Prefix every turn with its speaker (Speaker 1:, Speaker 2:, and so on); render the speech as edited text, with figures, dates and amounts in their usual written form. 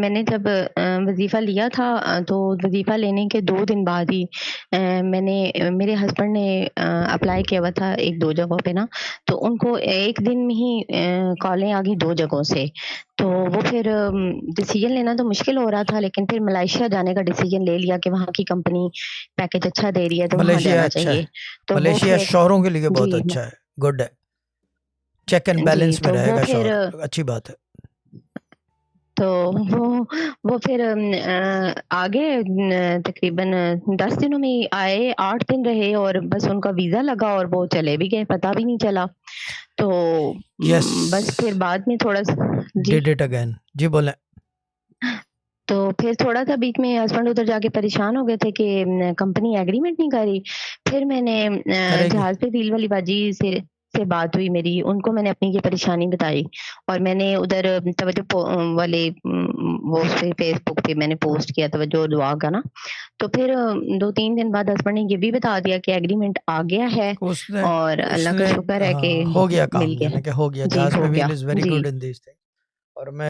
Speaker 1: میں نے جب وظیفہ لیا تھا تو وظیفہ لینے کے 2 دن بعد ہی میں نے میرے ہسبینڈ نے اپلائی کیا ہوا تھا 1-2 جگہوں پہ نا، تو ان کو ایک دن میں ہی کالیں آ گئی 2 جگہوں سے۔ تو وہ پھر ڈیسیژن لینا تو مشکل ہو رہا تھا، لیکن پھر ملائیشیا جانے کا ڈیسیژن لے لیا کہ وہاں کی کمپنی پیکیج اچھا دے رہی ہے تو وہاں
Speaker 2: ملیشیا
Speaker 1: جانا
Speaker 2: اچھا ہے،
Speaker 1: چاہیے۔ تو وہ
Speaker 2: ملیشیا
Speaker 1: پھر
Speaker 2: شوہروں کے لیے بہت
Speaker 1: جی
Speaker 2: اچھا ہے، گڈ ہے، چیک اینڈ
Speaker 1: جی
Speaker 2: بیلنس میں
Speaker 1: تو
Speaker 2: رہے
Speaker 1: وہ
Speaker 2: گا
Speaker 1: پھر
Speaker 2: شوہر، اچھی بات ہے۔
Speaker 1: تو وہ پھر آگے تقریباً 10 دنوں میں ہی آئے، 8 دن رہے اور بس ان کا ویزا لگا اور وہ چلے بھی گئے، پتہ بھی نہیں چلا۔ تو
Speaker 2: یس
Speaker 1: بس پھر بعد میں تھوڑا سا جی
Speaker 2: ڈیڈ اٹ اگین، جی بولیں۔
Speaker 1: تو پھر تھوڑا سا بیچ میں ہسبینڈ ادھر جا کے پریشان ہو گئے تھے کہ کمپنی ایگریمنٹ نہیں کر رہی۔ پھر میں نے
Speaker 2: کرے گی،
Speaker 1: جہاز پہ ویل والی باجی سے بات ہوئی میری، ان کو میں نے اپنی یہ پریشانی بتائی اور میں نے ادھر توجہ والے وہ فیس بک پہ میں نے پوسٹ کیا توجہ دعا کا نا۔ تو پھر 2-3 دن بعد ہسبینڈ نے یہ بھی بتا دیا کہ ایگریمنٹ آ گیا ہے
Speaker 2: اس نے
Speaker 1: اور اللہ کا شکر ہے کہ
Speaker 2: ہو گیا
Speaker 1: مل
Speaker 2: کام،
Speaker 1: گیا۔
Speaker 2: یعنی کہ ہو گیا،
Speaker 1: جی
Speaker 2: جہاز پہ
Speaker 1: ہو گیا
Speaker 2: ویل از ویری
Speaker 1: جی
Speaker 2: گڈ ان دیس تھنگ۔ اور میں